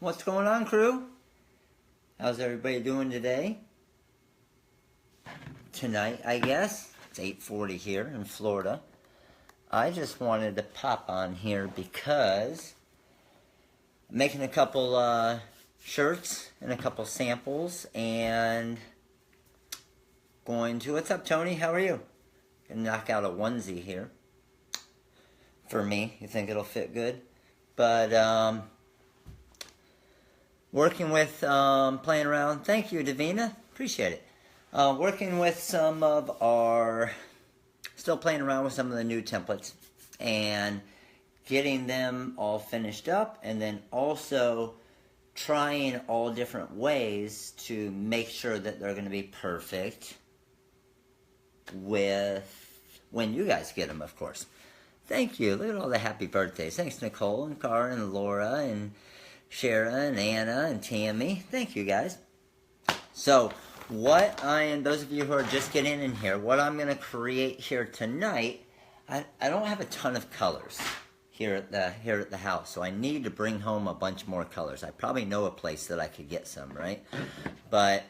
What's going on, crew? How's everybody doing today? Tonight, I guess. It's 8:40 here in Florida. I just wanted to pop on here because I'm making a couple shirts and a couple samples and going to... What's up, Tony? How are you? Gonna knock out a onesie here. For me, you think it'll fit good? But, working with, playing around. Thank you, Davina. Appreciate it. Working with some of our... Still playing around with some of the new templates. And getting them all finished up. And then also trying all different ways to make sure that they're going to be perfect with... when you guys get them, of course. Thank you. Look at all the happy birthdays. Thanks, Nicole and Cara and Laura and Shara and Anna and Tammy. Thank you, guys. So, those of you who are just getting in here, what I'm going to create here tonight, I don't have a ton of colors here at the house, so I need to bring home a bunch more colors. I probably know a place that I could get some, right? But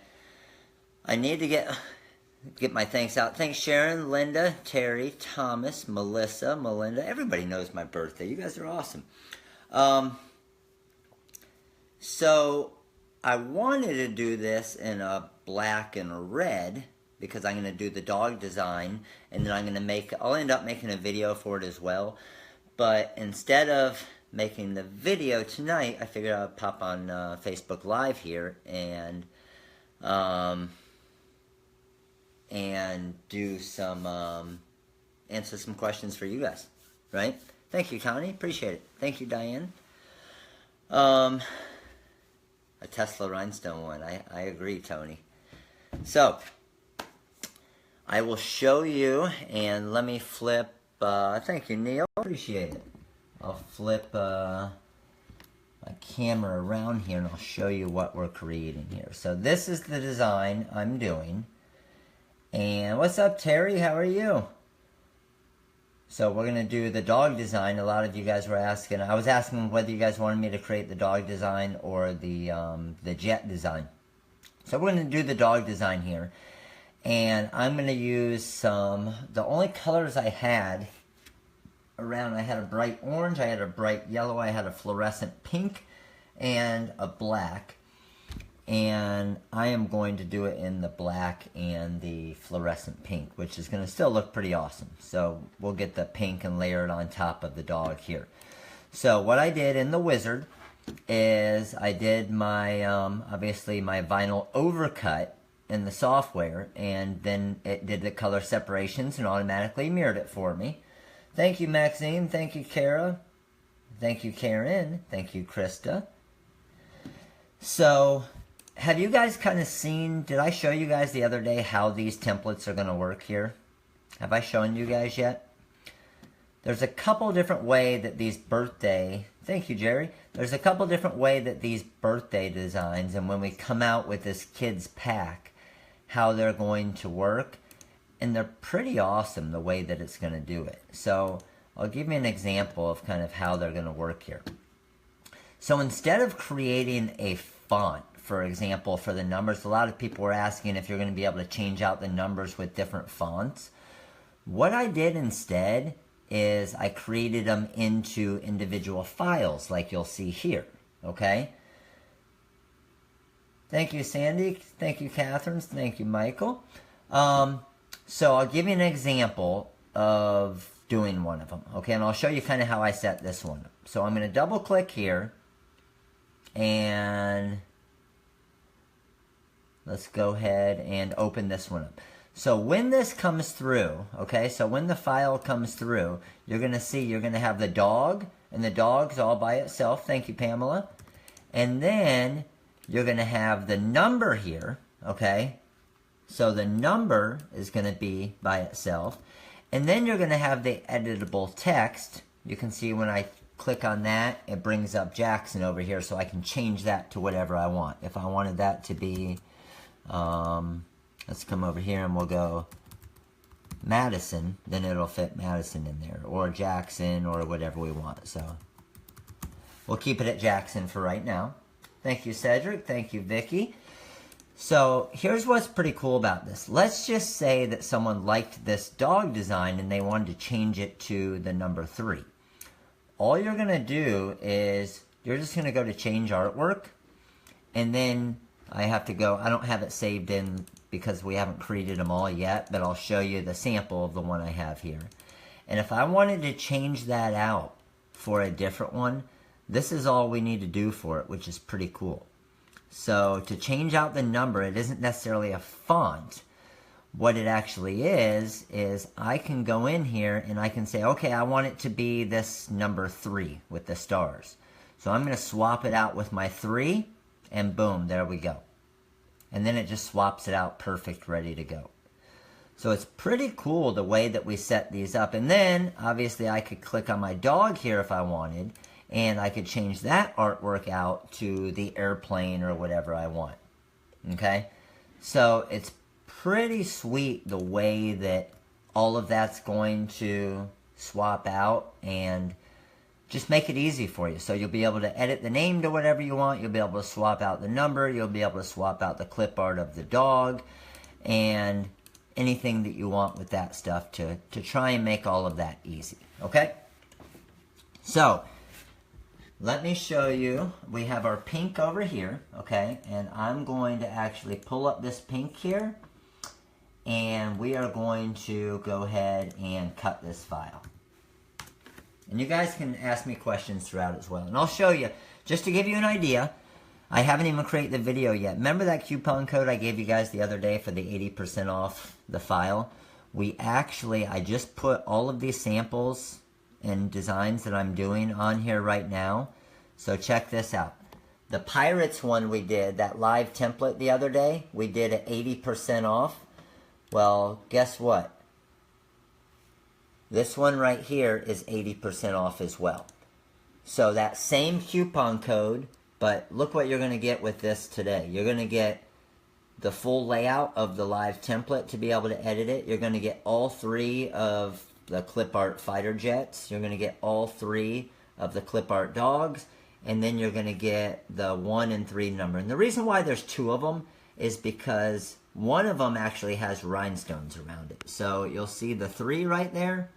I need to get my thanks out. Thanks, Sharon, Linda, Terry, Thomas, Melissa, Melinda. Everybody knows my birthday. You guys are awesome. So I wanted to do this in a black and a red because I'm going to do the dog design, and then I'll end up making a video for it as well. But instead of making the video tonight, I figured I'd pop on Facebook Live here and do some, answer some questions for you guys, right? Thank you, Connie. Appreciate it. Thank you, Diane. A Tesla rhinestone one. I agree, Tony. So, I will show you, and let me flip, thank you, Neil. Appreciate it. I'll flip my camera around here, and I'll show you what we're creating here. So, this is the design I'm doing. And what's up, Terry? How are you? So we're going to do the dog design. A lot of you guys were asking. I was asking whether you guys wanted me to create the dog design or the jet design. So we're going to do the dog design here. And I'm going to use the only colors I had around, I had a bright orange, I had a bright yellow, I had a fluorescent pink, and a black. And I am going to do it in the black and the fluorescent pink, which is going to still look pretty awesome. So we'll get the pink and layer it on top of the dog here. So what I did in the Wizard is I did my, obviously my vinyl overcut in the software, and then it did the color separations and automatically mirrored it for me. Thank you, Maxine. Thank you, Kara. Thank you, Karen. Thank you, Krista. So... have you guys kind of seen, did I show you guys the other day how these templates are going to work here? Have I shown you guys yet? There's a couple different ways that these birthday, thank you, Jerry. There's a couple different ways that these birthday designs, and when we come out with this kids pack, how they're going to work. And they're pretty awesome the way that it's going to do it. So I'll give you an example of kind of how they're going to work here. So instead of creating a font, for example, for the numbers, a lot of people were asking if you're going to be able to change out the numbers with different fonts. What I did instead is I created them into individual files, like you'll see here, okay? Thank you, Sandy. Thank you, Catherine. Thank you, Michael. So I'll give you an example of doing one of them, okay? And I'll show you kind of how I set this one up. So I'm going to double click here, and... let's go ahead and open this one up. So when this comes through, okay, so when the file comes through, you're going to see you're going to have the dog, and the dog's all by itself. Thank you, Pamela. And then you're going to have the number here, okay? So the number is going to be by itself. And then you're going to have the editable text. You can see when I click on that, it brings up Jackson over here, so I can change that to whatever I want. If I wanted that to be... let's come over here and we'll go Madison, then it'll fit Madison in there, or Jackson, or whatever we want. So we'll keep it at Jackson for right now. Thank you, Cedric. Thank you, Vicky. So here's what's pretty cool about this. Let's just say that someone liked this dog design and they wanted to change it to the number 3. All you're going to do is you're just going to go to change artwork, and then I have to go, I don't have it saved in because we haven't created them all yet, but I'll show you the sample of the one I have here. And if I wanted to change that out for a different one, this is all we need to do for it, which is pretty cool. So to change out the number, it isn't necessarily a font. What it actually is I can go in here and I can say, okay, I want it to be this number 3 with the stars. So I'm going to swap it out with my 3, and boom, there we go. And then it just swaps it out perfect, ready to go. So it's pretty cool the way that we set these up. And then, obviously, I could click on my dog here if I wanted, and I could change that artwork out to the airplane or whatever I want. Okay? So it's pretty sweet the way that all of that's going to swap out and just make it easy for you. So you'll be able to edit the name to whatever you want. You'll be able to swap out the number. You'll be able to swap out the clip art of the dog and anything that you want with that stuff to try and make all of that easy. Okay? So let me show you. We have our pink over here, okay? And I'm going to actually pull up this pink here, and we are going to go ahead and cut this file. And you guys can ask me questions throughout as well. And I'll show you, just to give you an idea, I haven't even created the video yet. Remember that coupon code I gave you guys the other day for the 80% off the file? I just put all of these samples and designs that I'm doing on here right now. So check this out. The Pirates one we did, that live template the other day, we did at 80% off. Well, guess what? This one right here is 80% off as well. So that same coupon code, but look what you're going to get with this today. You're going to get the full layout of the live template to be able to edit it. You're going to get all 3 of the clip art fighter jets. You're going to get all 3 of the clip art dogs. And then you're going to get the 1 and 3 number. And the reason why there's 2 of them is because one of them actually has rhinestones around it. So you'll see the 3 right there.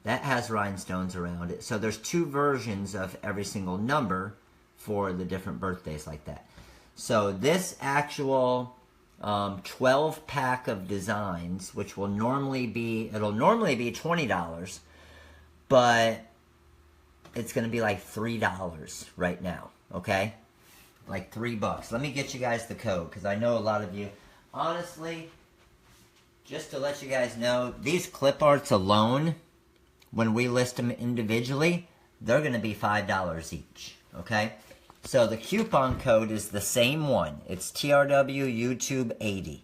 That has rhinestones around it. So there's 2 versions of every single number for the different birthdays like that. So this actual 12 pack of designs, which will normally be, it'll normally be $20, but it's going to be like $3 right now, okay? Like $3. Let me get you guys the code, because I know a lot of you, honestly, just to let you guys know, these clip arts alone, when we list them individually, they're going to be $5 each, okay? So the coupon code is the same one. It's TRW YouTube 80.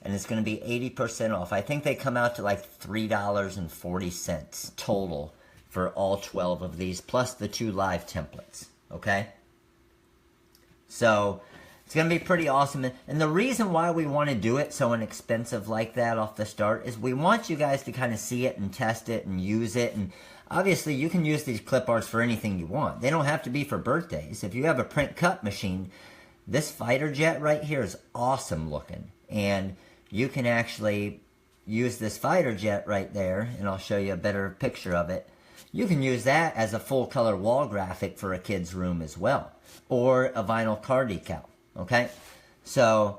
And it's going to be 80% off. I think they come out to like $3.40 total for all 12 of these, plus the 2 live templates, okay? So it's going to be pretty awesome. And the reason why we want to do it so inexpensive like that off the start is we want you guys to kind of see it and test it and use it. And obviously, you can use these clip arts for anything you want. They don't have to be for birthdays. If you have a print cut machine, this fighter jet right here is awesome looking. And you can actually use this fighter jet right there, and I'll show you a better picture of it. You can use that as a full color wall graphic for a kid's room as well, or a vinyl car decal. Okay, so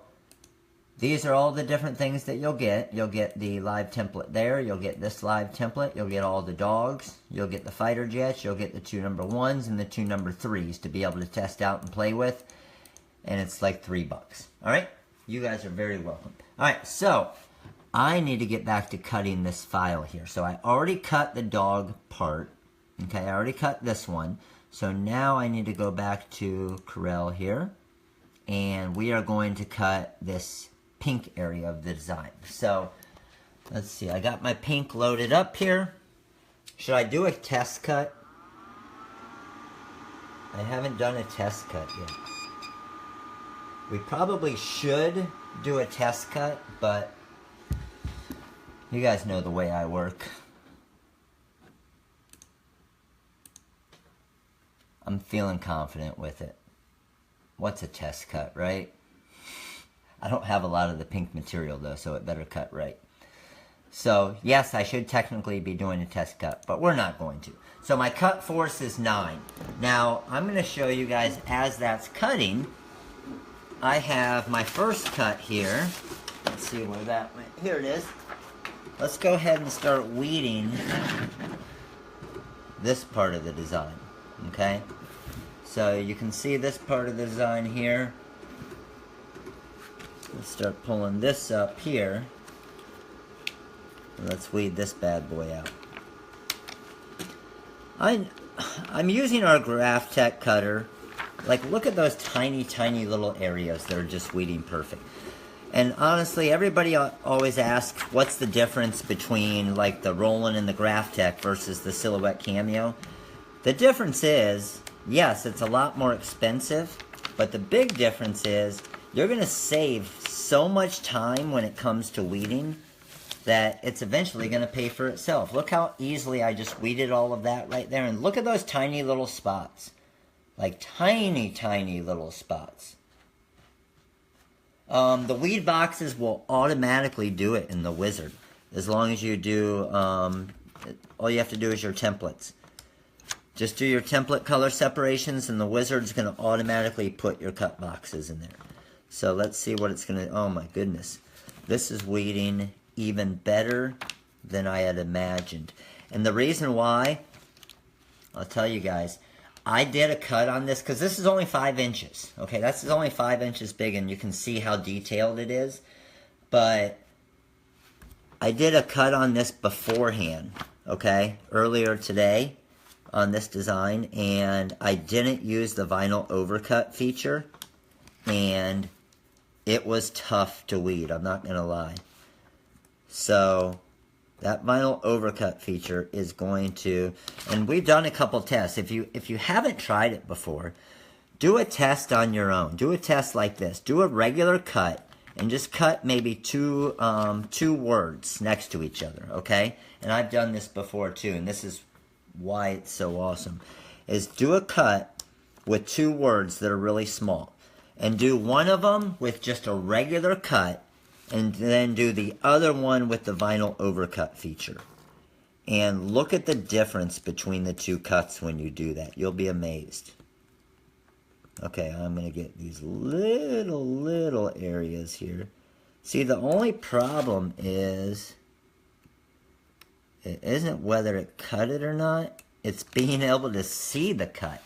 these are all the different things that you'll get. You'll get the live template there. You'll get this live template. You'll get all the dogs. You'll get the fighter jets. You'll get the 2 number 1s and the 2 number 3s to be able to test out and play with. And it's like $3. All right, you guys are very welcome. All right, so I need to get back to cutting this file here. So I already cut the dog part. Okay, I already cut this one. So now I need to go back to Corel here. And we are going to cut this pink area of the design. So, let's see. I got my pink loaded up here. Should I do a test cut? I haven't done a test cut yet. We probably should do a test cut, but you guys know the way I work. I'm feeling confident with it. What's a test cut, right? I don't have a lot of the pink material though, so it better cut right. So yes, I should technically be doing a test cut, but we're not going to. So my cut force is 9. Now I'm going to show you guys as that's cutting. I have my first cut here. Let's see where that went. Here it is. Let's go ahead and start weeding this part of the design. Okay? So you can see this part of the design here. Let's start pulling this up here. Let's weed this bad boy out. I'm using our Graph Tech cutter. Like, look at those tiny, tiny little areas that are just weeding perfect. And honestly, everybody always asks, what's the difference between, like, the Roland and the Graph Tech versus the Silhouette Cameo? The difference is, yes, it's a lot more expensive, but the big difference is you're going to save so much time when it comes to weeding that it's eventually going to pay for itself. Look how easily I just weeded all of that right there. And look at those tiny little spots. Like tiny, tiny little spots. The weed boxes will automatically do it in the Wizard. As long as you do, all you have to do is your templates. Just do your template color separations and the Wizard's going to automatically put your cut boxes in there. So let's see what it's going to, oh my goodness. This is weeding even better than I had imagined. And the reason why, I'll tell you guys, I did a cut on this because this is only 5 inches. Okay, this is only 5 inches big and you can see how detailed it is. But I did a cut on this beforehand, okay, earlier today on this design. And I didn't use the vinyl overcut feature. And it was tough to weed, I'm not going to lie. So that vinyl overcut feature is going to, and we've done a couple tests. If you haven't tried it before, do a test on your own. Do a test like this. Do a regular cut and just cut maybe two words next to each other, okay? And I've done this before too, and this is why it's so awesome. Is do a cut with 2 words that are really small. And do one of them with just a regular cut, and then do the other one with the vinyl overcut feature. And look at the difference between the 2 cuts when you do that. You'll be amazed. Okay, I'm going to get these little areas here. See, the only problem is, it isn't whether it cut it or not. It's being able to see the cut.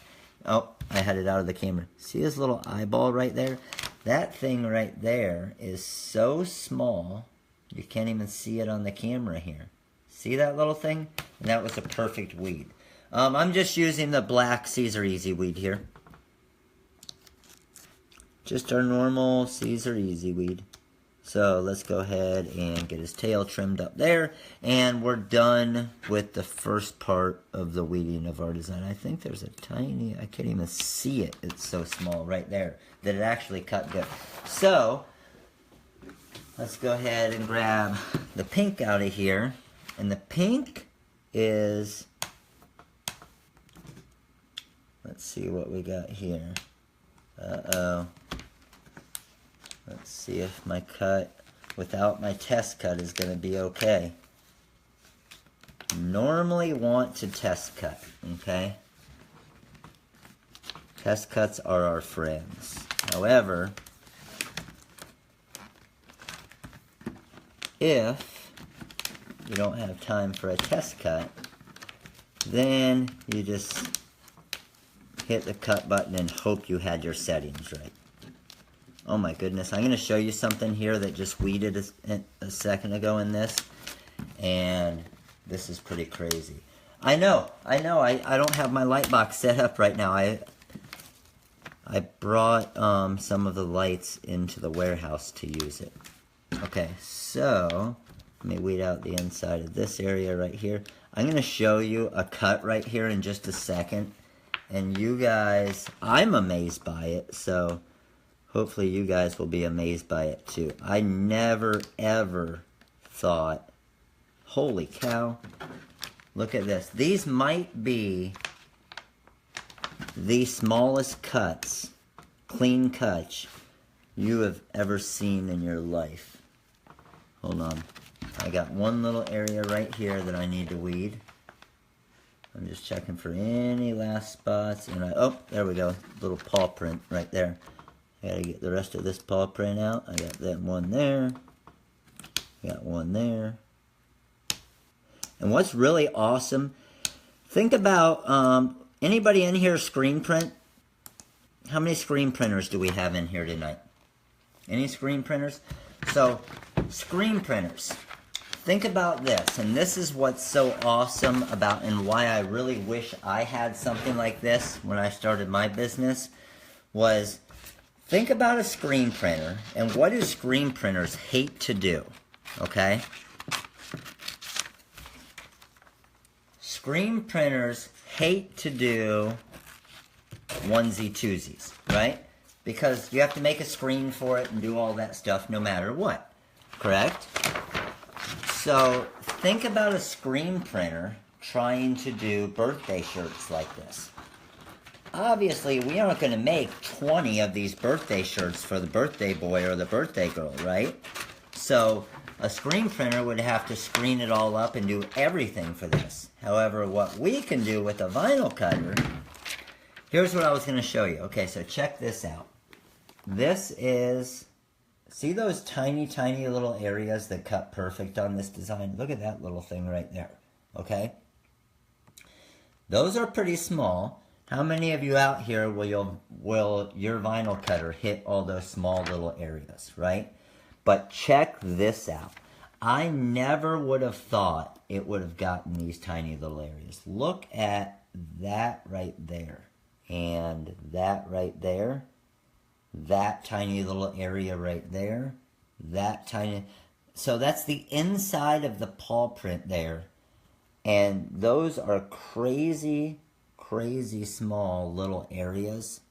Oh, I had it out of the camera. See his little eyeball right there? That thing right there is so small, you can't even see it on the camera here. See that little thing? And that was a perfect weed. I'm just using the black Caesar Easyweed here. Just our normal Caesar Easyweed. So let's go ahead and get his tail trimmed up there. And we're done with the first part of the weeding of our design. I think there's a tiny, I can't even see it. It's so small right there that it actually cut good. So let's go ahead and grab the pink out of here. And the pink is, let's see what we got here. Uh-oh. Let's see if my cut without my test cut is going to be okay. Normally want to test cut, okay? Test cuts are our friends. However, if you don't have time for a test cut, then you just hit the cut button and hope you had your settings right. Oh my goodness, I'm going to show you something here that just weeded a second ago in this, and this is pretty crazy. I know, I don't have my light box set up right now. I brought some of the lights into the warehouse to use it. Okay, so let me weed out the inside of this area right here. I'm going to show you a cut right here in just a second, and you guys, I'm amazed by it, so hopefully you guys will be amazed by it too. I never ever thought, holy cow, look at this. These might be the smallest cuts, clean cuts, you have ever seen in your life. Hold on. I got one little area right here that I need to weed. I'm just checking for any last spots. And oh, there we go. Little paw print right there. I gotta get the rest of this paw print out. I got that one there. Got one there. And what's really awesome, think about, anybody in here screen print? How many screen printers do we have in here tonight? Any screen printers? So, screen printers. Think about this, and this is what's so awesome about and why I really wish I had something like this when I started my business, was think about a screen printer, and what do screen printers hate to do, okay? Screen printers hate to do onesie-twosies, right? Because you have to make a screen for it and do all that stuff no matter what, correct? So think about a screen printer trying to do birthday shirts like this. Obviously, we aren't going to make 20 of these birthday shirts for the birthday boy or the birthday girl, right? So a screen printer would have to screen it all up and do everything for this. However, what we can do with a vinyl cutter, here's what I was going to show you. Okay, so check this out. This is, see those tiny, tiny little areas that cut perfect on this design? Look at that little thing right there, okay? Those are pretty small. How many of you out here will your vinyl cutter hit all those small little areas, right? But check this out. I never would have thought it would have gotten these tiny little areas. Look at that right there. And that right there. That tiny little area right there. That tiny. So that's the inside of the paw print there. And those are crazy, crazy small little areas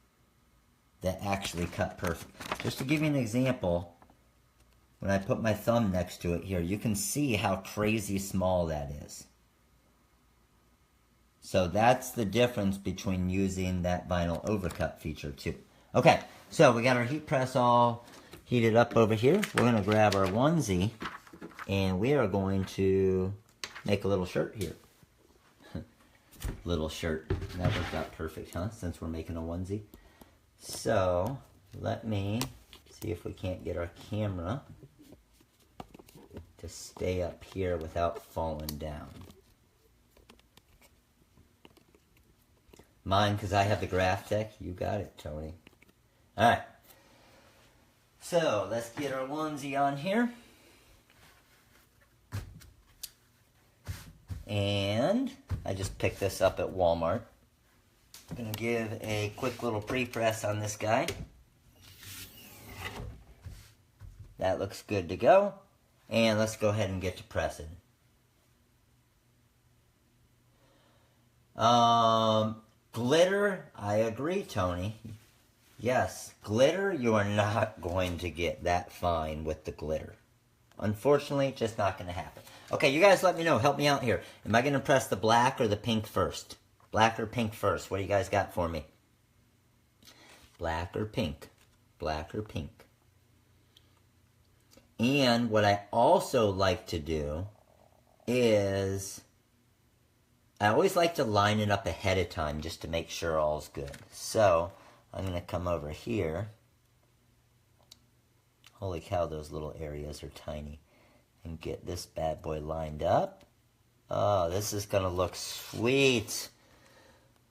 that actually cut perfect. Just to give you an example, when I put my thumb next to it here, you can see how crazy small that is. So that's the difference between using that vinyl overcut feature too. Okay, so we got our heat press all heated up over here. We're going to grab our onesie and we are going to make a little shirt here. Little shirt. That worked out perfect, huh? Since we're making a onesie. So let me see if we can't get our camera to stay up here without falling down. Mine, because I have the graph deck. You got it, Tony. Alright. So, let's get our onesie on here. And I just picked this up at Walmart. I'm going to give a quick little pre-press on this guy. That looks good to go. And let's go ahead and get to pressing. Glitter, I agree, Tony. Yes, glitter, you are not going to get that fine with the glitter. Unfortunately, just not going to happen. Okay, you guys let me know. Help me out here. Am I going to press the black or the pink first? Black or pink first? What do you guys got for me? Black or pink? Black or pink? And what I also like to do is I always like to line it up ahead of time just to make sure all's good. So I'm going to come over here. Holy cow, those little areas are tiny. And get this bad boy lined up. Oh, this is going to look sweet.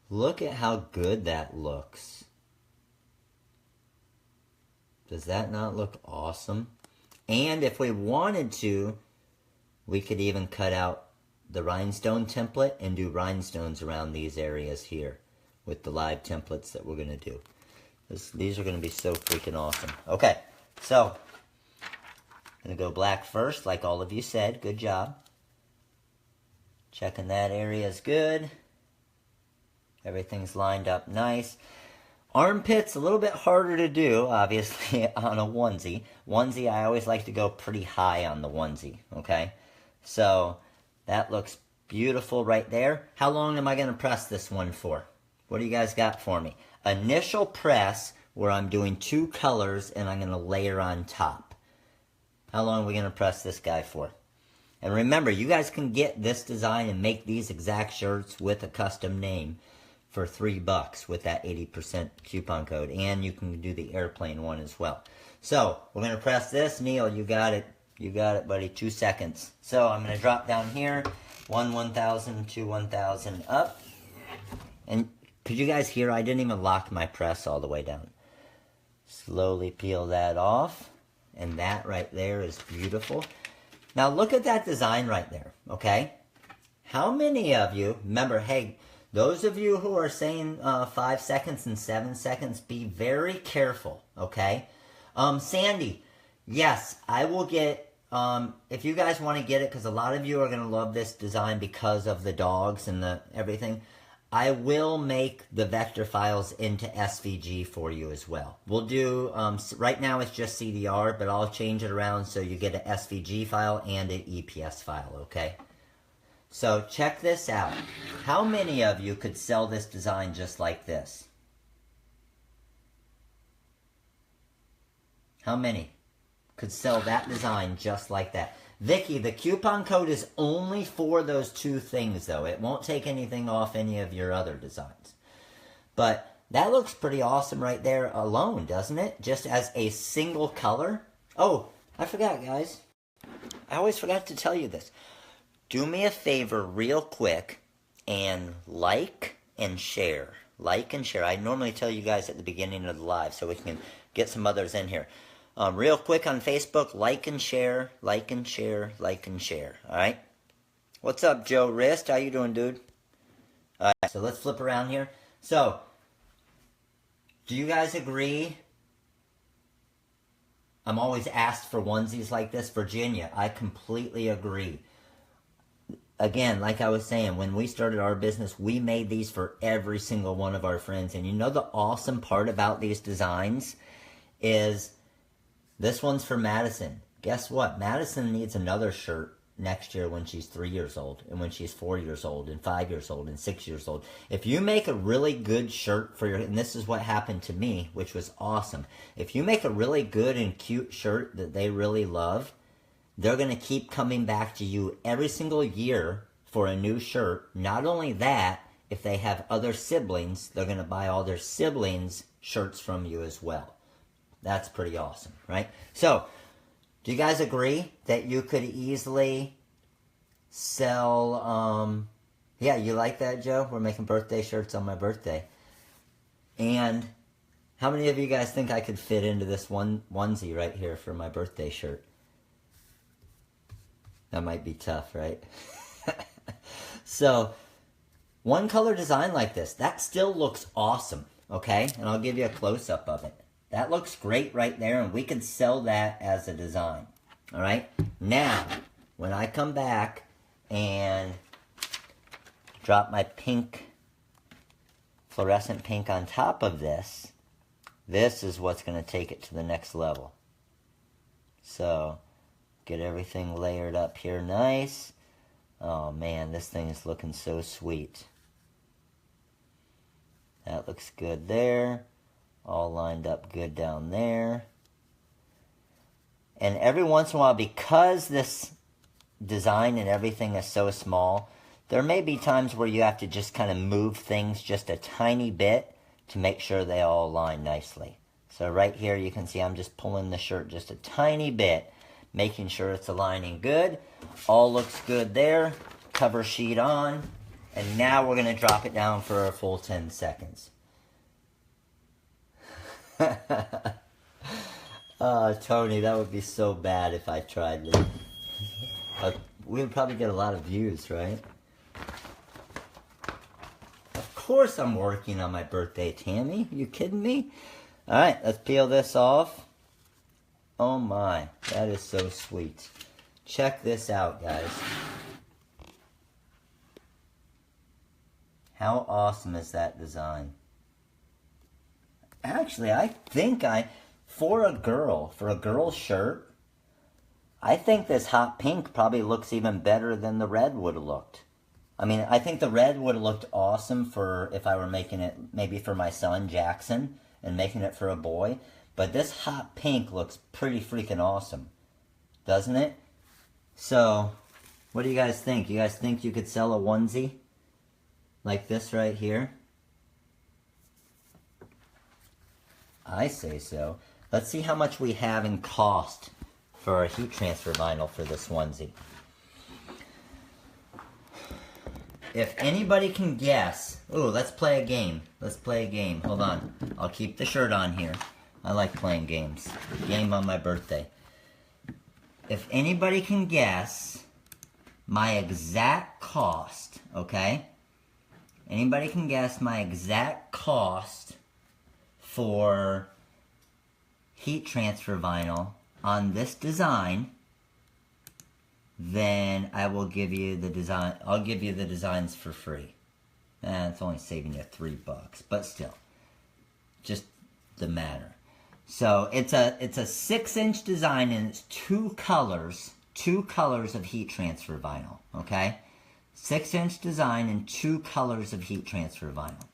Look at how good that looks. Does that not look awesome? And if we wanted to, we could even cut out the rhinestone template and do rhinestones around these areas here with the live templates that we're going to do. These are going to be so freaking awesome. Okay, so I'm going to go black first, like all of you said. Good job. Checking that area is good. Everything's lined up nice. Armpits, a little bit harder to do, obviously, on a onesie. Onesie, I always like to go pretty high on the onesie, okay? So, that looks beautiful right there. How long am I going to press this one for? What do you guys got for me? Initial press, where I'm doing 2 colors and I'm going to layer on top. How long are we going to press this guy for? And remember, you guys can get this design and make these exact shirts with a custom name for $3 with that 80% coupon code. And you can do the airplane one as well. So, we're going to press this. Neil, you got it. You got it, buddy. 2 seconds. So, I'm going to drop down here. 1,000, 2, 1,000 up. And could you guys hear? I didn't even lock my press all the way down. Slowly peel that off. And that right there is beautiful. Now look at that design right there, okay? How many of you, remember, hey, those of you who are saying 5 seconds and 7 seconds, be very careful, okay? Sandy, yes, I will get, if you guys want to get it, because a lot of you are going to love this design because of the dogs and the everything, I will make the vector files into SVG for you as well. We'll do, right now it's just CDR, but I'll change it around so you get an SVG file and an EPS file, okay? So check this out. How many of you could sell this design just like this? How many could sell that design just like that? Vicky, the coupon code is only for those 2 things, though. It won't take anything off any of your other designs. But that looks pretty awesome right there alone, doesn't it? Just as a single color. Oh, I forgot, guys. I always forgot to tell you this. Do me a favor real quick and like and share. Like and share. I normally tell you guys at the beginning of the live so we can get some others in here. Real quick on Facebook, like and share, like and share, like and share. All right? What's up, Joe Wrist? How you doing, dude? All right, so let's flip around here. So, do you guys agree? I'm always asked for onesies like this. Virginia, I completely agree. Again, like I was saying, when we started our business, we made these for every single one of our friends. And you know the awesome part about these designs is... This one's for Madison. Guess what? Madison needs another shirt next year when she's 3 years old, and when she's 4 years old, and 5 years old, and 6 years old. If you make a really good shirt for your, and this is what happened to me, which was awesome. If you make a really good and cute shirt that they really love, they're going to keep coming back to you every single year for a new shirt. Not only that, if they have other siblings, they're going to buy all their siblings' shirts from you as well. That's pretty awesome, right? So, do you guys agree that you could easily sell, yeah, you like that, Joe? We're making birthday shirts on my birthday. And how many of you guys think I could fit into this onesie right here for my birthday shirt? That might be tough, right? So, one color design like this, that still looks awesome, okay? And I'll give you a close-up of it. That looks great right there, and we can sell that as a design. All right? Now, when I come back and drop my pink, fluorescent pink on top of this, this is what's going to take it to the next level. So, get everything layered up here nice. Oh, man, this thing is looking so sweet. That looks good there. All lined up good down there. And every once in a while, because this design and everything is so small, there may be times where you have to just kind of move things just a tiny bit to make sure they all align nicely. So right here you can see I'm just pulling the shirt just a tiny bit, making sure it's aligning good. All looks good there. Cover sheet on. And now we're going to drop it down for a full 10 seconds. Tony, that would be so bad if I tried this. We would probably get a lot of views, right? Of course I'm working on my birthday, Tammy. You kidding me? Alright, let's peel this off. Oh my, that is so sweet. Check this out, guys. How awesome is that design? Actually, I think for a girl shirt, I think this hot pink probably looks even better than the red would have looked. I mean, I think the red would have looked awesome for if I were making it maybe for my son, Jackson, and making it for a boy. But this hot pink looks pretty freaking awesome, doesn't it? So, what do you guys think? You guys think you could sell a onesie like this right here? I say so. Let's see how much we have in cost for a heat transfer vinyl for this onesie. If anybody can guess, ooh, let's play a game. Let's play a game. Hold on. I'll keep the shirt on here. I like playing games. Game on my birthday. If anybody can guess my exact cost, okay? Anybody can guess my exact cost for heat transfer vinyl on this design, then I will give you the design. I'll give you the designs for free. It's only saving you $3, but still, just the matter. So it's a 6-inch design and it's two colors of heat transfer vinyl. Okay, 6-inch design and 2 colors of heat transfer vinyl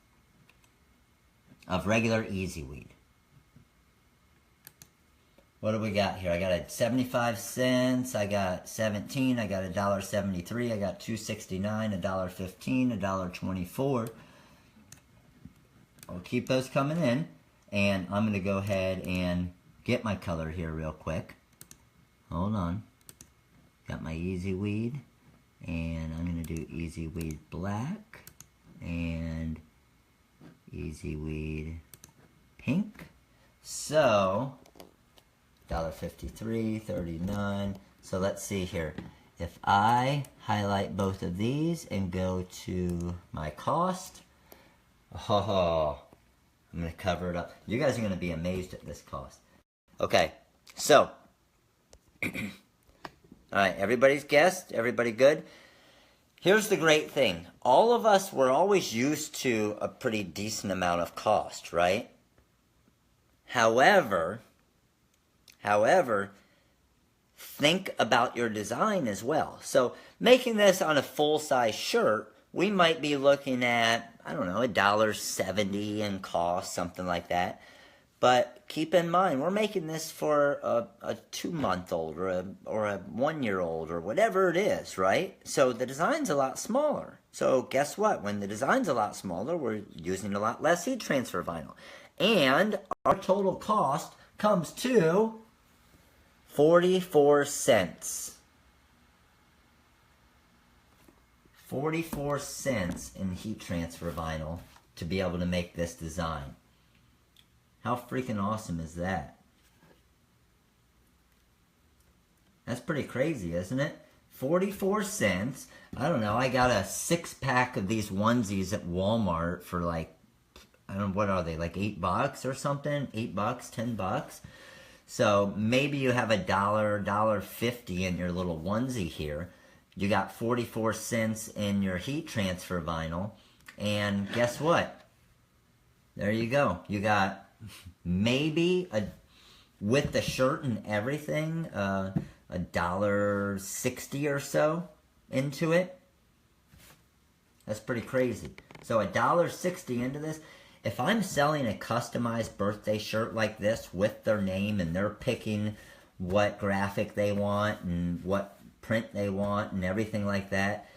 of regular Easyweed. What do we got here? I got a 75 cents, I got 17, I got $1.73, I got $2.69, $1.15, $1.24. I'll keep those coming in, and I'm going to go ahead and get my color here real quick. Hold on. Got my Easyweed, and I'm going to do Easyweed Black, and Easyweed Pink. So $1.53, $39. So let's see here. If I highlight both of these and go to my cost, oh, I'm going to cover it up. You guys are going to be amazed at this cost. Okay, so, all right, everybody's guessed? Everybody good? Here's the great thing. All of us were always used to a pretty decent amount of cost, right? However, think about your design as well. So making this on a full-size shirt, we might be looking at, I don't know, $1.70 in cost, something like that. But keep in mind, we're making this for a 2-month-old or a 1-year-old or whatever it is, right? So the design's a lot smaller. So guess what? When the design's a lot smaller, we're using a lot less heat transfer vinyl. And our total cost comes to 44 cents. 44 cents in heat transfer vinyl to be able to make this design. How freaking awesome is that? That's pretty crazy, isn't it? 44 cents. I don't know, I got a 6-pack of these onesies at Walmart for like, I don't know, what are they, like $8 or something? $8, $10? So maybe you have $1.50 in your little onesie here. You got 44 cents in your heat transfer vinyl. And guess what? There you go. You got maybe, with the shirt and everything, $1.60 or so into it. That's pretty crazy. So $1.60 into this. If I'm selling a customized birthday shirt like this with their name and they're picking what graphic they want and what print they want and everything like that,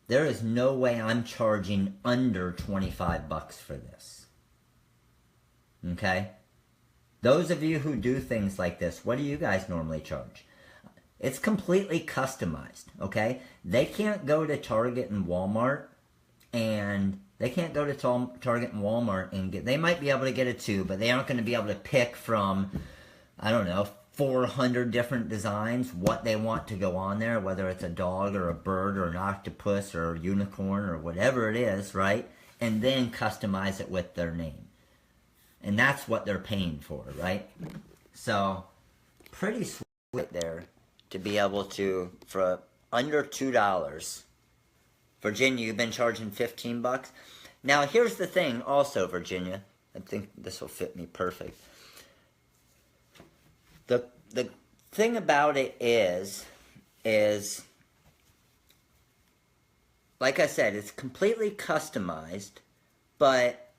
there is no way I'm charging under $25 for this. Okay? Those of you who do things like this, what do you guys normally charge? It's completely customized, okay? They can't go to Target and Walmart and get, they might be able to get a tube, but they aren't going to be able to pick from, I don't know, 400 different designs, what they want to go on there, whether it's a dog or a bird or an octopus or a unicorn or whatever it is, right? And then customize it with their name. And that's what they're paying for, right? So, pretty sweet there to be able to, for under $2, Virginia, you've been charging $15. Now, here's the thing also, Virginia. I think this will fit me perfect. The thing about it is like I said, it's completely customized, but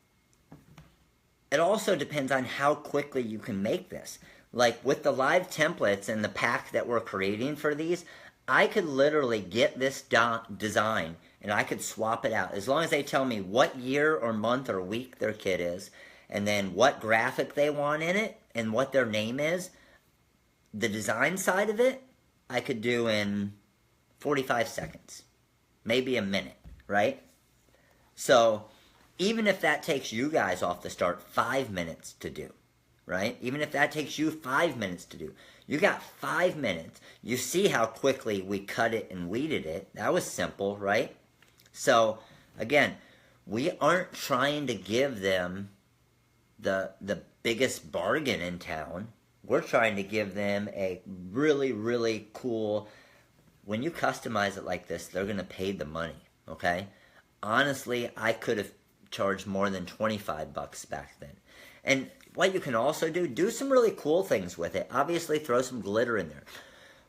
it also depends on how quickly you can make this. Like with the live templates and the pack that we're creating for these, I could literally get this design and I could swap it out. As long as they tell me what year or month or week their kid is, and then what graphic they want in it, and what their name is, the design side of it, I could do in 45 seconds. Maybe a minute, right? So, even if that takes you guys off the start 5 minutes to do, right? Even if that takes you 5 minutes to do, you got 5 minutes. You see how quickly we cut it and weeded it. That was simple, right? So, again, we aren't trying to give them the biggest bargain in town. We're trying to give them a really, really cool... When you customize it like this, they're going to pay the money, okay? Honestly, I could have charged more than 25 bucks back then. And what you can also do some really cool things with it. Obviously, throw some glitter in there.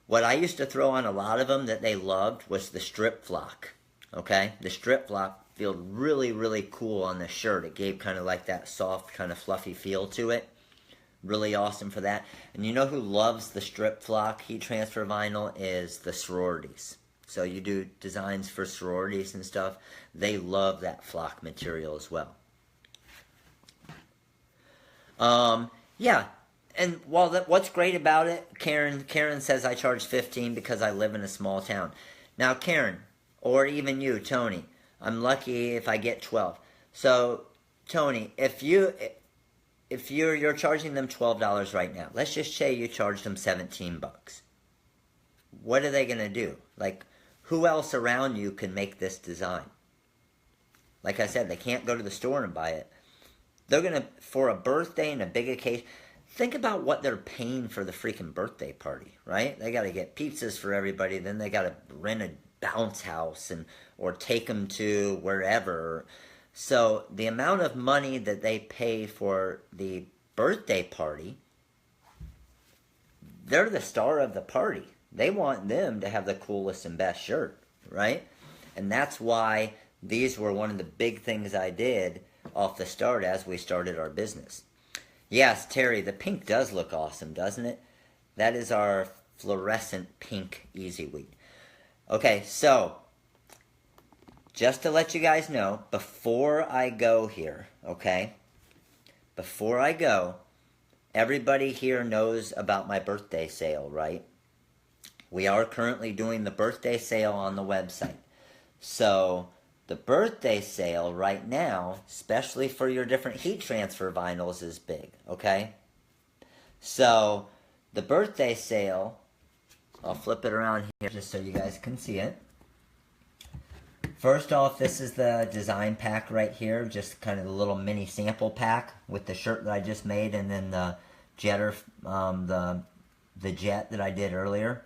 What I used to throw on a lot of them that they loved was the strip flock, okay? The strip flock felt really, really cool on the shirt. It gave kind of like that soft, kind of fluffy feel to it. Really awesome for that. And you know who loves the strip flock heat transfer vinyl is the sororities. So you do designs for sororities and stuff. They love that flock material as well. Yeah. And what's great about it, Karen says I charge $15 because I live in a small town. Now, Karen, or even you, Tony, I'm lucky if I get 12. So, Tony, if you're charging them $12 right now, let's just say you charged them 17 bucks. What are they going to do? Like, who else around you can make this design? Like I said, they can't go to the store and buy it. They're going to, for a birthday and a big occasion, think about what they're paying for the freaking birthday party, right? They got to get pizzas for everybody, then they got to rent a bounce house or take them to wherever. So the amount of money that they pay for the birthday party, they're the star of the party. They want them to have the coolest and best shirt, right? And that's why these were one of the big things I did off the start as we started our business. Yes, Terry, the pink does look awesome, doesn't it? That is our fluorescent pink Easyweed. Okay, so just to let you guys know, before I go here, okay? Before I go, everybody here knows about my birthday sale, right? We are currently doing the birthday sale on the website. So, the birthday sale right now, especially for your different heat transfer vinyls, is big, okay? So, the birthday sale, I'll flip it around here just so you guys can see it. First off, this is the design pack right here, just kind of the little mini sample pack with the shirt that I just made, and then the jetter, the jet that I did earlier.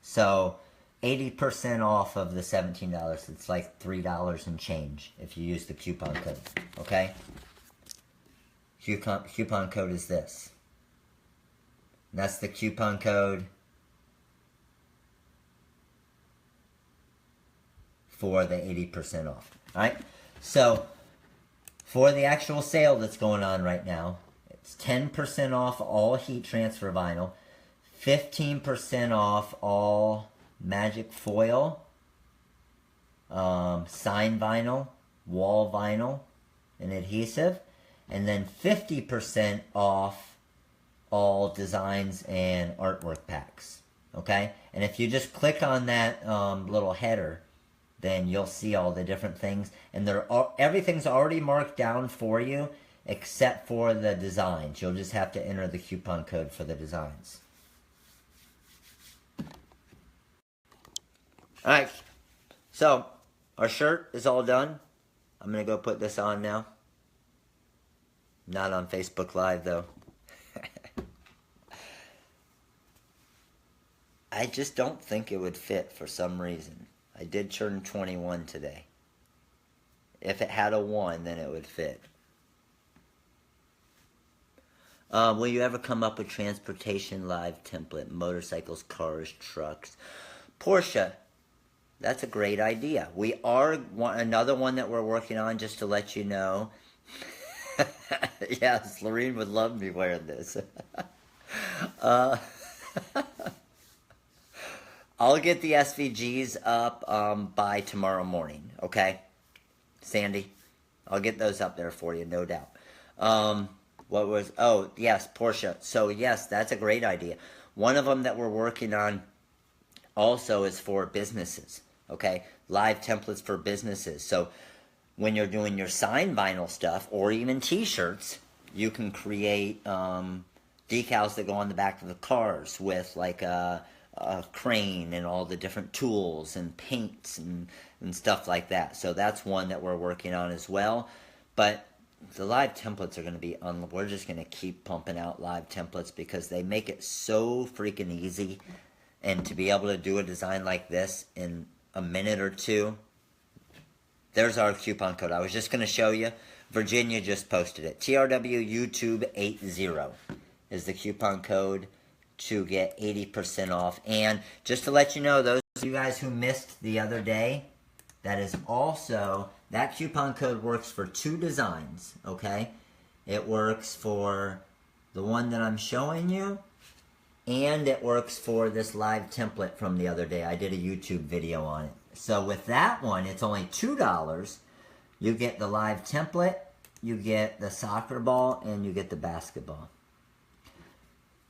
So 80% off of the $17. It's like $3 and change if you use the coupon code. Okay? Coupon code is this. And that's the coupon code for the 80% off. Alright? So, for the actual sale that's going on right now, it's 10% off all heat transfer vinyl, 15% off all magic foil, sign vinyl, wall vinyl, and adhesive, and then 50% off all designs and artwork packs. Okay? And if you just click on that little header, then you'll see all the different things, and everything's already marked down for you except for the designs. You'll just have to enter the coupon code for the designs. Alright, so our shirt is all done. I'm going to go put this on now. Not on Facebook Live though. I just don't think it would fit for some reason. I did turn 21 today. If it had a 1, then it would fit. Will you ever come up with transportation live template? Motorcycles, cars, trucks. Portia, That's a great idea. We are another one that we're working on, just to let you know. Yes, Lorene would love me wearing this. uh, I'll get the SVGs up by tomorrow morning, okay? Sandy, I'll get those up there for you, no doubt. Oh, yes, Portia. So, yes, that's a great idea. One of them that we're working on also is for businesses, okay? Live templates for businesses. So, when you're doing your signed vinyl stuff or even t-shirts, you can create decals that go on the back of the cars with like a crane and all the different tools and paints and stuff like that. So that's one that we're working on as well. But the live templates are going to be we're just going to keep pumping out live templates because they make it so freaking easy. And to be able to do a design like this in a minute or two. There's our coupon code. I was just going to show you. Virginia just posted it. TRW YouTube 80 is the coupon code to get 80% off. And just to let you know, those of you guys who missed the other day, that is also, that coupon code works for 2 designs, okay? It works for the one that I'm showing you, and it works for this live template from the other day. I did a YouTube video on it. So with that one, it's only $2. You get the live template, you get the soccer ball, and you get the basketball.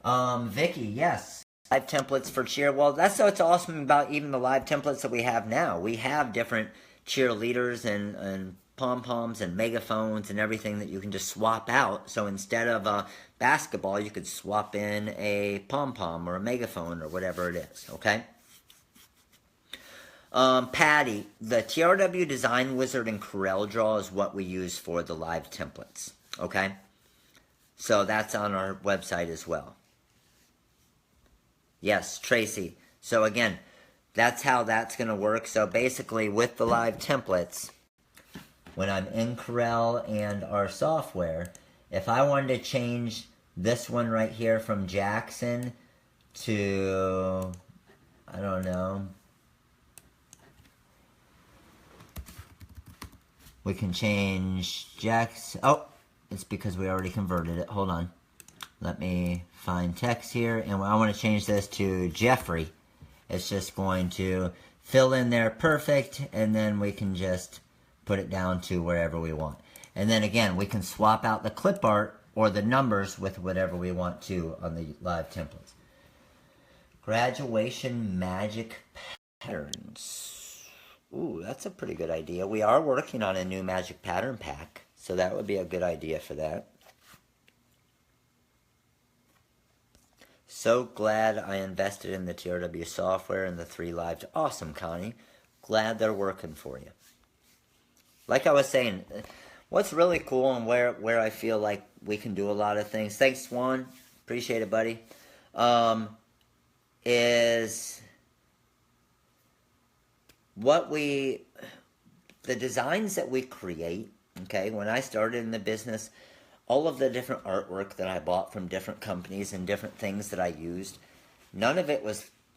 Vicky, yes. Live templates for cheer. Well, that's what's awesome about even the live templates that we have now. We have different cheerleaders and pom-poms and megaphones and everything that you can just swap out. So instead of a basketball, you could swap in a pom-pom or a megaphone or whatever it is, okay? Patty, the TRW Design Wizard and Corel Draw is what we use for the live templates, okay? So that's on our website as well. Yes, Tracy. So again, that's how that's going to work. So basically with the live templates, when I'm in Corel and our software, if I wanted to change this one right here from Jackson to, I don't know, we can change Jackson. Oh, it's because we already converted it. Hold on. Let me find text here. And I want to change this to Jeffrey. It's just going to fill in there perfect. And then we can just put it down to wherever we want. And then again, we can swap out the clip art or the numbers with whatever we want to on the live templates. Graduation magic patterns. Ooh, that's a pretty good idea. We are working on a new magic pattern pack, so that would be a good idea for that. So glad I invested in the TRW software and the 3 live. Awesome, Connie. Glad they're working for you. Like I was saying, what's really cool and where I feel like we can do a lot of things, thanks Swan, appreciate it buddy, is the designs that we create, okay? When I started in the business, all of the different artwork that I bought from different companies and different things that I used, none of it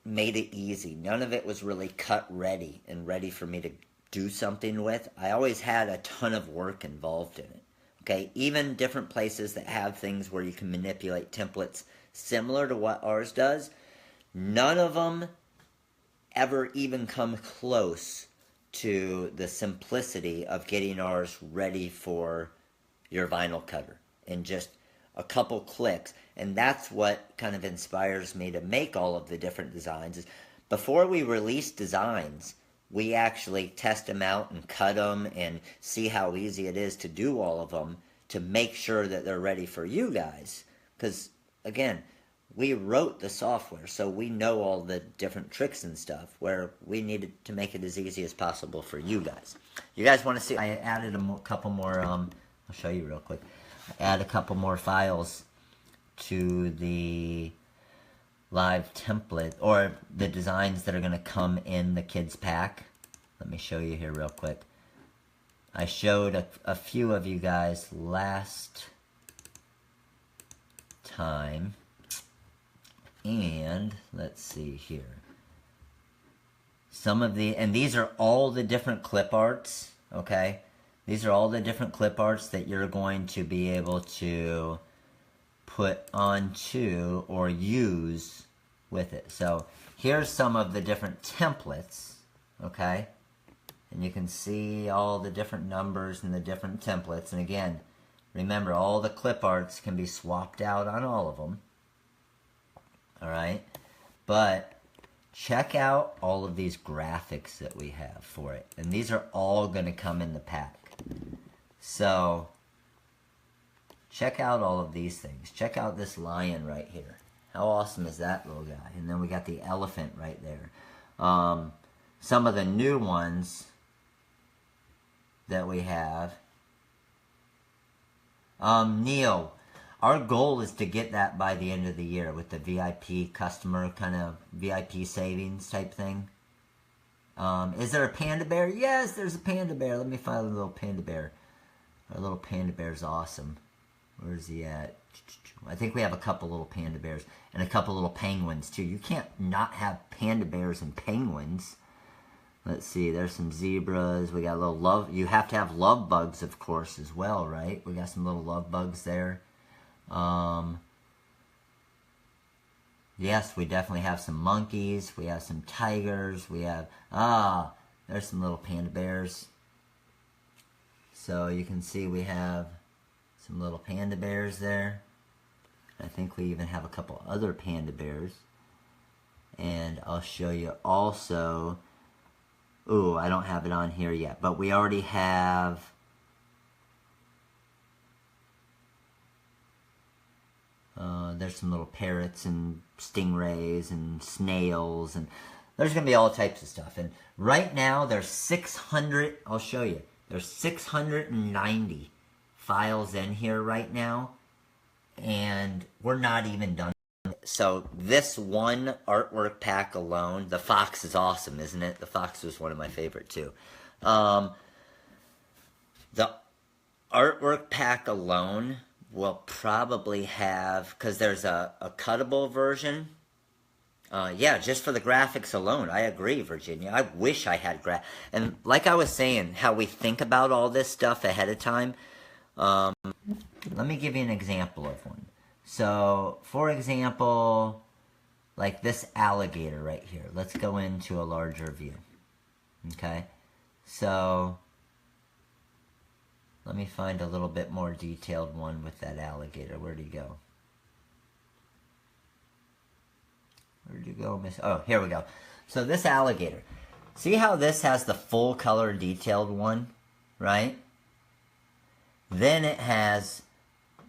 made it easy. None of it was really cut ready and ready for me to do something with. I always had a ton of work involved in it, okay? Even different places that have things where you can manipulate templates similar to what ours does, none of them ever even come close to the simplicity of getting ours ready for your vinyl cutter in just a couple clicks. And that's what kind of inspires me to make all of the different designs. Is before we release designs, we actually test them out and cut them and see how easy it is to do all of them to make sure that they're ready for you guys. Because again, we wrote the software, so we know all the different tricks and stuff, where we needed to make it as easy as possible for you guys. You guys want to see? I added a couple more, I'll show you real quick. I add a couple more files to the live template, or the designs that are going to come in the kids pack. Let me show you here real quick. I showed a few of you guys last time. And let's see here. and these are all the different clip arts, okay? These are all the different clip arts that you're going to be able to put onto or use with it. So here's some of the different templates, okay? And you can see all the different numbers and the different templates. And again, remember, all the clip arts can be swapped out on all of them. All right? But check out all of these graphics that we have for it. And these are all going to come in the pack. So check out all of these things. Check out this lion right here. How awesome is that little guy? And then we got the elephant right there. Some of the new ones that we have. Neil, our goal is to get that by the end of the year with the VIP customer, kind of VIP savings type thing. Is there a panda bear? Yes, there's a panda bear. Let me find a little panda bear. Our little panda bear is awesome. Where's he at? I think we have a couple little panda bears and a couple little penguins too. You can't not have panda bears and penguins. Let's see, there's some zebras. We got a little love. You have to have love bugs, of course, as well, right? We got some little love bugs there. Yes, we definitely have some monkeys. We have some tigers. We have, there's some little panda bears. So you can see we have some little panda bears there. I think we even have a couple other panda bears. And I'll show you also, ooh, I don't have it on here yet, but we already have there's some little parrots and stingrays and snails, and there's going to be all types of stuff. And right now there's 600, I'll show you, there's 690 files in here right now, and we're not even done. So this one artwork pack alone, the fox is awesome, isn't it? The fox was one of my favorite too. The artwork pack alone will probably have, because there's a cuttable version. Yeah, just for the graphics alone, I agree, Virginia. I wish I had and like I was saying, how we think about all this stuff ahead of time. Let me give you an example of one. So, for example, like this alligator right here. Let's go into a larger view. Okay? So, let me find a little bit more detailed one with that alligator. Where'd he go? Where'd you go, miss? Oh, here we go. So this alligator. See how this has the full color detailed one, right? Then it has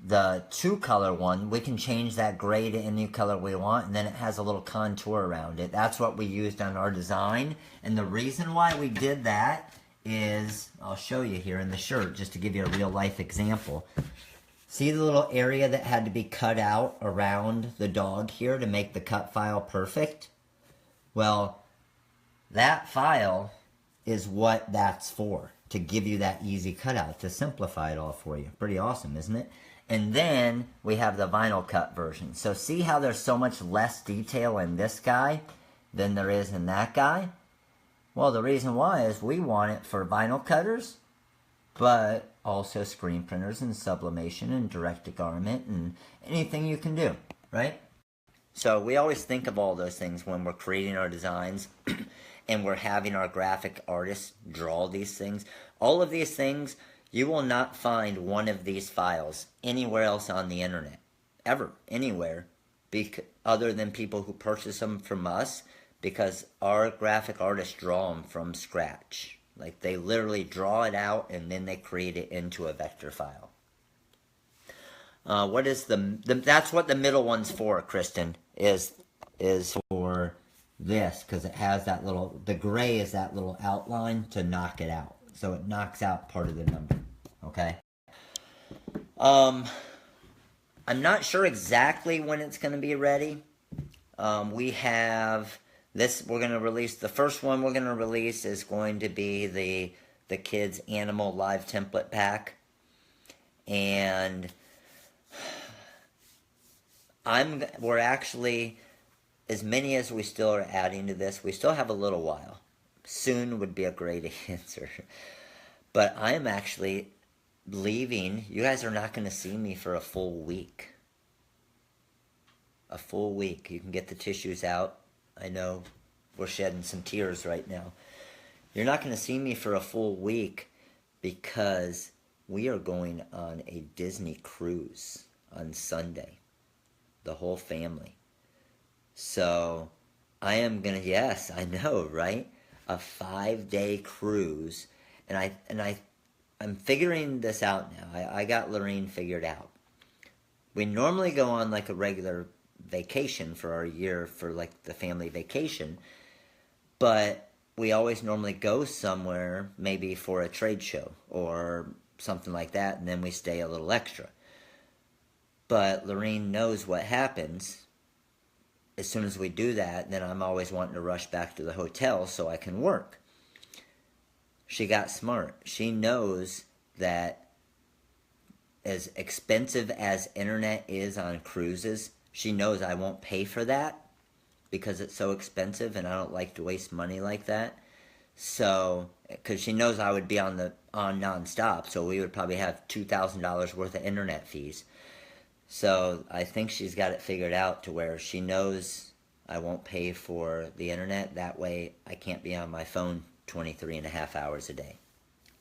the two color one. We can change that gray to any color we want, and then it has a little contour around it. That's what we used on our design. And the reason why we did that is, I'll show you here in the shirt, just to give you a real life example. See the little area that had to be cut out around the dog here to make the cut file perfect? Well, that file is what that's for, to give you that easy cutout, to simplify it all for you. Pretty awesome, isn't it? And then we have the vinyl cut version. So see how there's so much less detail in this guy than there is in that guy? Well, the reason why is we want it for vinyl cutters, but also screen printers and sublimation and direct-to-garment and anything you can do, right? So we always think of all those things when we're creating our designs and we're having our graphic artists draw these things. All of these things, you will not find one of these files anywhere else on the internet, ever, anywhere, other than people who purchase them from us, because our graphic artists draw them from scratch. Like, they literally draw it out and then they create it into a vector file. What is that's what the middle one's for, Kristen, is for this, because it has that little, the gray is that little outline to knock it out. So it knocks out part of the number, okay? I'm not sure exactly when it's going to be ready. We have this, we're going to release, the first one we're going to release is going to be the kids animal live template pack. And we're actually, as many as we still are adding to this, we still have a little while. Soon would be a great answer. But I am actually leaving. You guys are not going to see me for a full week. A full week. You can get the tissues out. I know we're shedding some tears right now. You're not going to see me for a full week because we are going on a Disney cruise on Sunday. The whole family. So I am going to, yes, I know, right? A 5-day cruise. And I'm figuring this out now. I got Lorene figured out. We normally go on like a regular vacation for our year, for like the family vacation. But we always normally go somewhere, maybe for a trade show or something like that, and then we stay a little extra. But Lorene knows what happens. As soon as we do that, then I'm always wanting to rush back to the hotel so I can work. She got smart. She knows that as expensive as internet is on cruises, she knows I won't pay for that because it's so expensive and I don't like to waste money like that. So, because she knows I would be on nonstop, so we would probably have $2,000 worth of internet fees. So I think she's got it figured out to where she knows I won't pay for the internet. That way I can't be on my phone 23 and a half hours a day.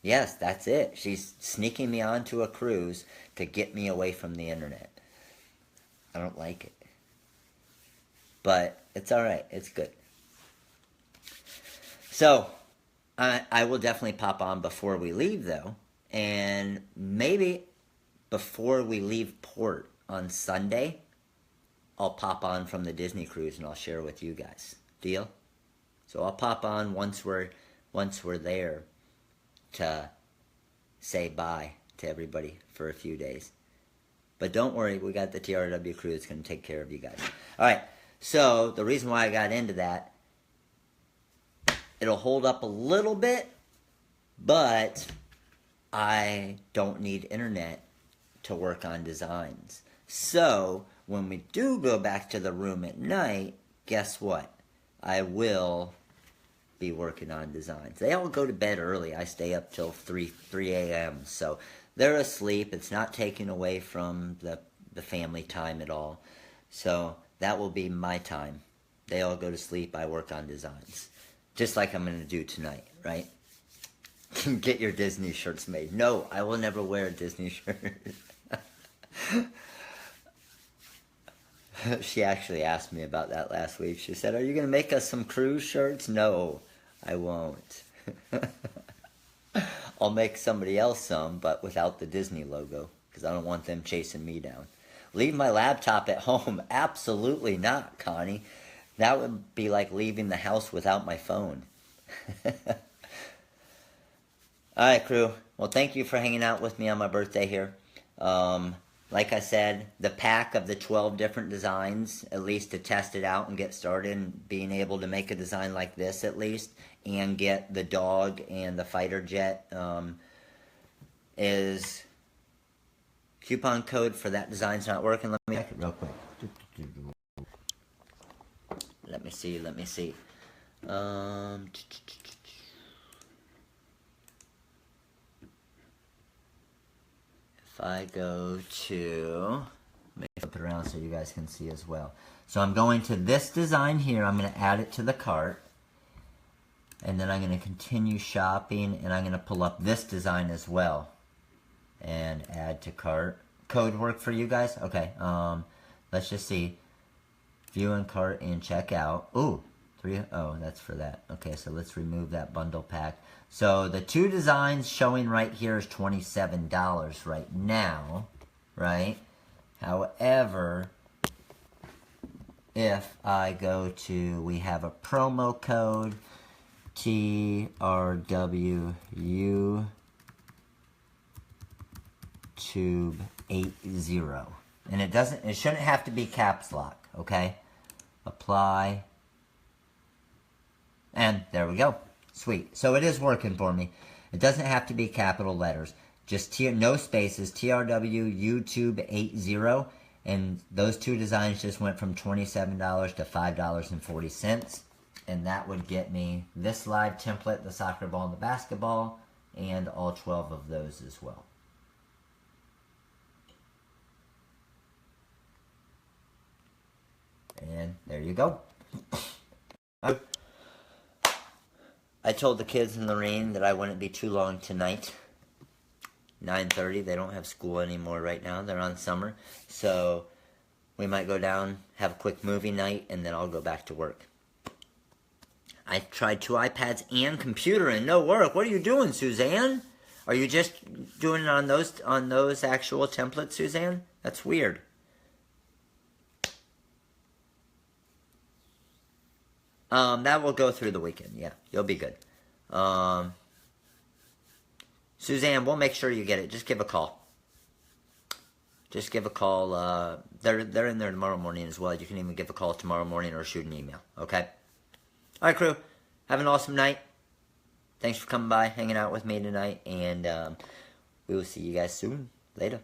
Yes, that's it. She's sneaking me onto a cruise to get me away from the internet. I don't like it. But it's alright. It's good. So, I will definitely pop on before we leave, though. And maybe before we leave port on Sunday, I'll pop on from the Disney cruise and I'll share with you guys. Deal? So I'll pop on once we're there to say bye to everybody for a few days. But don't worry, we got the TRW crew that's going to take care of you guys. All right, so the reason why I got into that, it'll hold up a little bit, but I don't need internet to work on designs. So when we do go back to the room at night, guess what? I will be working on designs. They all go to bed early. I stay up till 3 a.m. So they're asleep. It's not taking away from the family time at all. So that will be my time. They all go to sleep. I work on designs. Just like I'm going to do tonight, right? Get your Disney shirts made. No, I will never wear a Disney shirt. She actually asked me about that last week. She said, "Are you going to make us some cruise shirts?" No, I won't. I'll make somebody else some, but without the Disney logo, because I don't want them chasing me down. Leave my laptop at home? Absolutely not, Connie. That would be like leaving the house without my phone. Alright, crew. Well, thank you for hanging out with me on my birthday here. Like I said, the pack of the 12 different designs, at least to test it out and get started, and being able to make a design like this at least, and get the dog and the fighter jet, is coupon code for that design's not working. Let me check it real quick. Let me see. If I go to, let me flip it around so you guys can see as well. So I'm going to this design here. I'm going to add it to the cart. And then I'm going to continue shopping. And I'm going to pull up this design as well. And add to cart. Code work for you guys? Okay. Let's just see. View and cart and check out. Ooh. Oh, that's for that. Okay, so let's remove that bundle pack. So the two designs showing right here is $27 right now, right? However, if I go to, we have a promo code, TRW YouTube 80. And it shouldn't have to be caps lock, okay? Apply. And there we go. Sweet. So it is working for me. It doesn't have to be capital letters. Just no spaces. TRW YouTube 80. And those two designs just went from $27 to $5.40. and that would get me this live template, the soccer ball and the basketball, and all 12 of those as well. And there you go. I told the kids in Lorraine that I wouldn't be too long tonight. 9:30, they don't have school anymore right now. They're on summer. So we might go down, have a quick movie night, and then I'll go back to work. I tried 2 iPads and computer and no work. What are you doing, Suzanne? Are you just doing it on those actual templates, Suzanne? That's weird. That will go through the weekend. Yeah, you'll be good. Suzanne, we'll make sure you get it. Just give a call. Just give a call. They're in there tomorrow morning as well. You can even give a call tomorrow morning or shoot an email. Okay? All right, crew. Have an awesome night. Thanks for coming by, hanging out with me tonight, and we will see you guys soon. Later.